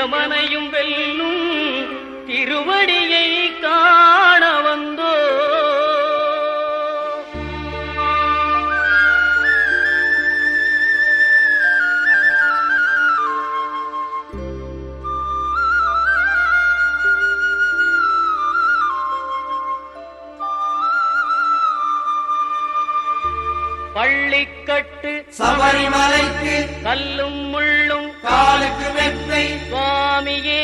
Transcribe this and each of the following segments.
யமனையும் வெல்லும் திருவடியை காண வந்தோ. பள்ளிக்கட்டு சபரிமலைக்கு கல்லும் முள்ளும் காலுக்கு மெத்தை சுவாமியே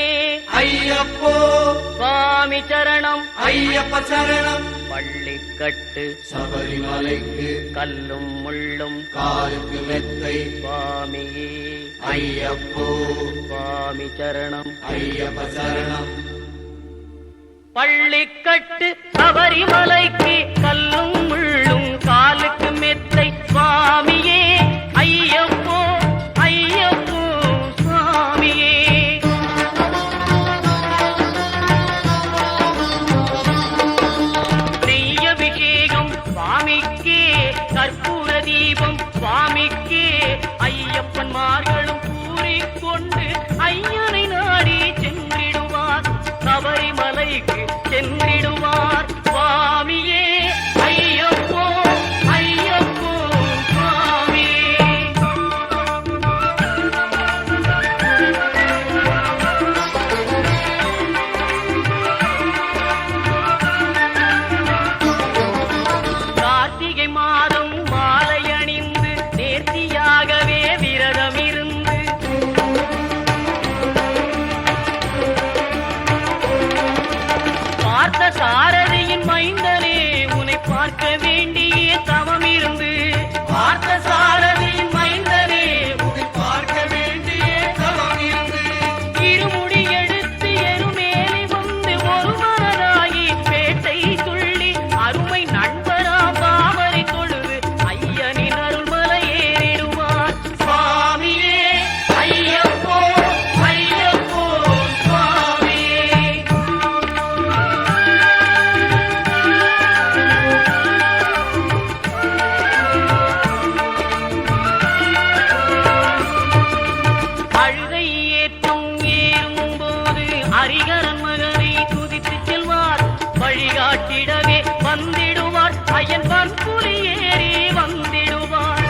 ஐயப்போ சுவாமி சரணம் ஐயப்ப சரணம். பள்ளிக்கட்டு சபரிமலைக்கு கல்லும் முள்ளும் காலுக்கு மெத்தை சுவாமியே ஐயப்போ சுவாமி சரணம் ஐயப்ப சரணம். பள்ளிக்கட்டு சபரிமலைக்கு கல்லும் முள்ளும் காலுக்கு மெத்தை சுவாமியே ஐயப்போ ஐயப்போ சுவாமியே. நெய்யபிஷேகம் சுவாமிக்கே கற்பூர தீபம் சுவாமிக்கே ஐயப்பன்மார்களும் கூறிக்கொண்டு ஐயனை நாடி சென்றிடுவார் சபரிமலைக்கு சென்றிடுவார் சுவாமியே ஐயப்போ ஐயப்போ சுவாமியே. கார்த்திகை மாதம் மாலை அணிந்து நேர்த்தியாகவே விரதம் இருந்து பார்த்த சாரதியின் மைந்தனே உன்னை பார்க்க வேண்டிய தவம் இருந்து பார்த்த சாரதியின் மைந்தனே உன்னை பார்க்க வேண்டிய தவம் இருந்து இருமுடி எடுத்து எருமேலி வந்து ஒரு மனதாகி பேட்டை துள்ளி அருமை நண்பராம் பாவரை தொழுது ஐயனின் அருள்மலை ஏறிடுவார் சுவாமியே ஐயப்போ ஐயப்போ சுவாமியே. அழுகை ஏற்றும் ஏறும்போது ஹரிகரன் மகனை துதித்து செல்வார் வழிகாட்டிடவே வந்திடுவார் ஐயன் பன்புலி ஏறி வந்திடுவார்.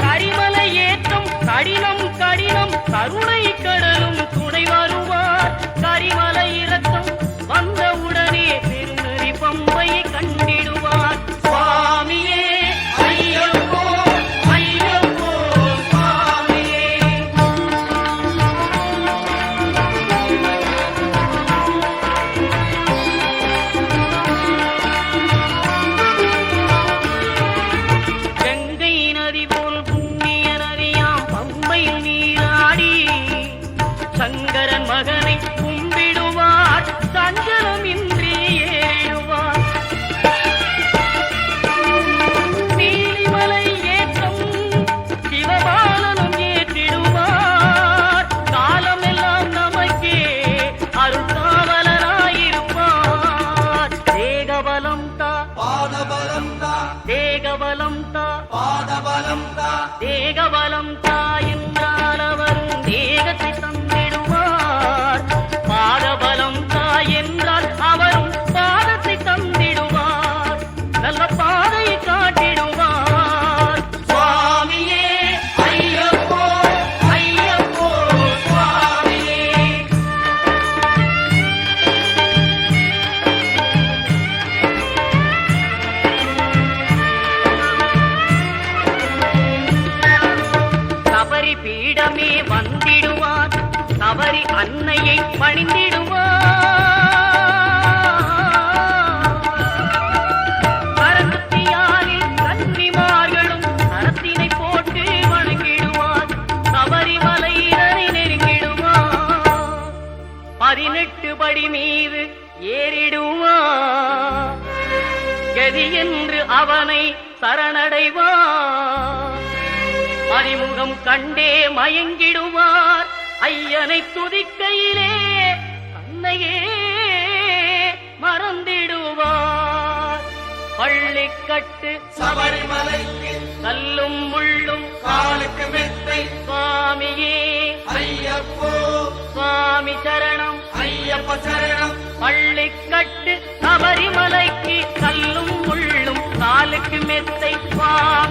கரிமலை ஏற்றம் கடினம் கடினம் கருணை கடலும் துணை வருவார். கரிமலை இறக்கம் வந்தவுடனே பெருநெறி பம்பையை கண்டிடுவார் சுவாமியே ஐயப்போ ஐயப்போ சுவாமியே. கங்கை நதி போல் புண்ணிய நதியாம் பம்பையில் நீராடி சங்கரன் மகனை கும்பிடுவார் சஞ்சலமின்றி ஏறிடுவார். நீலிமலை ஏற்றம் சிவபாலனும் ஏற்றிடுவார். காலமெல்லாம் நமக்கே அருள்காவலராயிருப்பார். தேகபலம் தா பாதபலம் தா தேகபலம் தா பாதபலம் தா தேகபலம் தா என்றால் அவரும் தேகத்தை தந்திடுவார். பாதபலம் தா என்றால் அவரும் பாதத்தை தந்திடுவார். நல்ல பாதையை காட்டிடுவார் சுவாமியே ஐயப்போ ஐயப்போ சுவாமியே. சபரி பீடமே வந்திடுவார். சபரி அன்னையை பணிந்திடுவார். பரமத்தியாரில் கன்னிமார்களும் கரத்தினை போட்டு வணங்கிடுவார். சபரிமலையினரை நெருங்கிடுவார். 18 படி மீது ஏறிடுவார். கதி என்று அவனை சரணடைவார். அறிமுகம் கண்டே மயங்கிடுவார். ஐயனை துதிக்கையிலே தன்னையே மறந்திடுவார். பள்ளிக்கட்டு சபரிமலைக்கு கல்லும் முள்ளும் காலுக்கு மெத்தை சுவாமியே ஐயப்போ சுவாமி சரணம் ஐயப்ப சரணம் பள்ளிக்கட்டு சபரிமலைக்கு கல்லும் முள்ளும் காலுக்கு மெத்தை சுவாமி